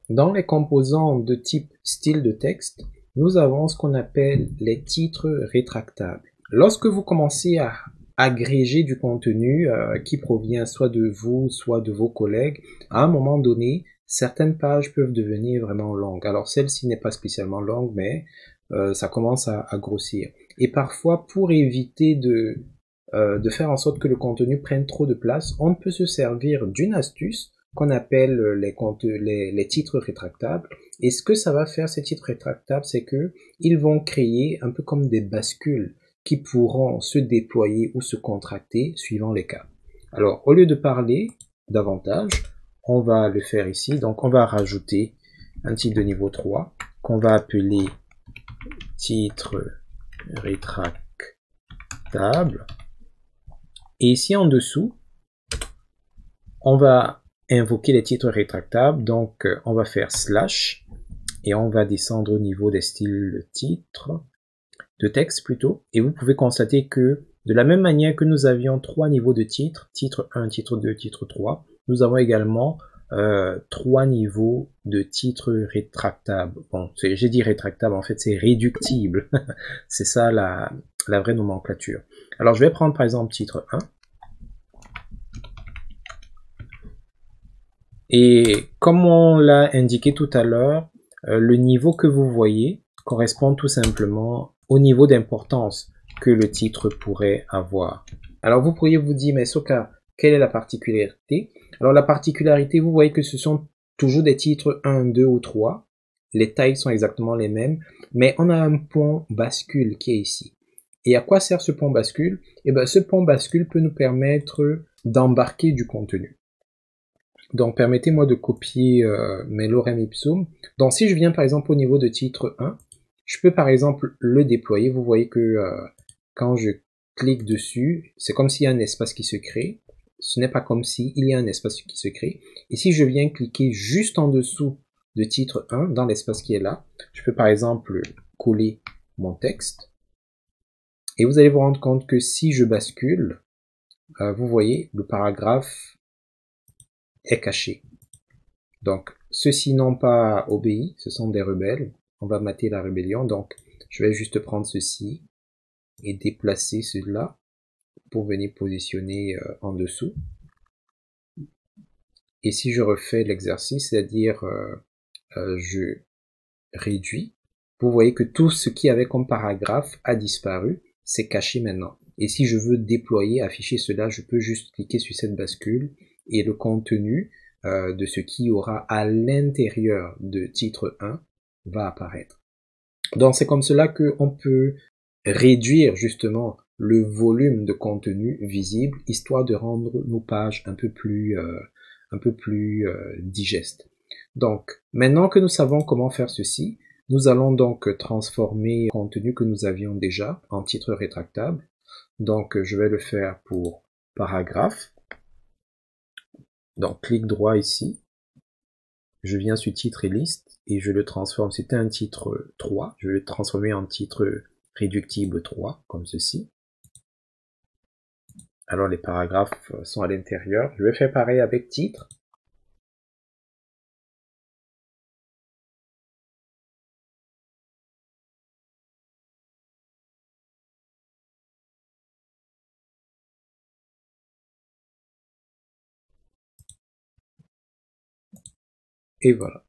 Dans les composants de type style de texte, nous avons ce qu'on appelle les titres rétractables. Lorsque vous commencez à agréger du contenu qui provient soit de vous, soit de vos collègues, à un moment donné, certaines pages peuvent devenir vraiment longues. Alors celle-ci n'est pas spécialement longue, mais ça commence à grossir. Et parfois, pour éviter de faire en sorte que le contenu prenne trop de place, on peut se servir d'une astuce qu'on appelle les titres rétractables. Et ce que ça va faire, ces titres rétractables, c'est que ils vont créer un peu comme des bascules qui pourront se déployer ou se contracter suivant les cas. Alors, au lieu de parler davantage, on va le faire ici. Donc, on va rajouter un titre de niveau 3 qu'on va appeler titre rétractable. Et ici en dessous, on va invoquer les titres rétractables. Donc, on va faire slash et on va descendre au niveau des styles de titres, de texte plutôt. Et vous pouvez constater que de la même manière que nous avions 3 niveaux de titres, titre 1, titre 2, titre 3, nous avons également 3 niveaux de titres rétractables. Bon, j'ai dit rétractable, en fait c'est réductible. C'est ça la vraie nomenclature. Alors je vais prendre par exemple titre 1. Et comme on l'a indiqué tout à l'heure, le niveau que vous voyez correspond tout simplement au niveau d'importance que le titre pourrait avoir. Alors vous pourriez vous dire, mais Soka, quelle est la particularité? Alors la particularité, vous voyez que ce sont toujours des titres 1, 2 ou 3. Les tailles sont exactement les mêmes, mais on a un pont bascule qui est ici. Et à quoi sert ce pont bascule? Eh bien, ce pont bascule peut nous permettre d'embarquer du contenu. Donc, permettez-moi de copier mes lorem ipsum. Donc, si je viens par exemple au niveau de titre 1, je peux par exemple le déployer. Vous voyez que quand je clique dessus, c'est comme s'il y a un espace qui se crée. Ce n'est pas comme s'il y a un espace qui se crée. Et si je viens cliquer juste en dessous de titre 1, dans l'espace qui est là, je peux par exemple coller mon texte. Et vous allez vous rendre compte que si je bascule, vous voyez, le paragraphe est caché. Donc, ceux-ci n'ont pas obéi, ce sont des rebelles. On va mater la rébellion. Donc, je vais juste prendre ceci et déplacer cela pour venir positionner en dessous. Et si je refais l'exercice, c'est-à-dire je réduis, vous voyez que tout ce qui avait comme paragraphe a disparu, c'est caché maintenant. Et si je veux déployer, afficher cela, je peux juste cliquer sur cette bascule et le contenu de ce qui aura à l'intérieur de titre 1 va apparaître. Donc c'est comme cela qu'on peut réduire justement le volume de contenu visible, histoire de rendre nos pages un peu plus digestes. Donc maintenant que nous savons comment faire ceci, nous allons donc transformer le contenu que nous avions déjà en titre rétractable. Donc je vais le faire pour paragraphe. Donc clic droit ici, je viens sur titre et liste et je le transforme. C'était un titre 3, je vais le transformer en titre réductible 3, comme ceci. Alors les paragraphes sont à l'intérieur. Je vais faire pareil avec titre. Et voilà.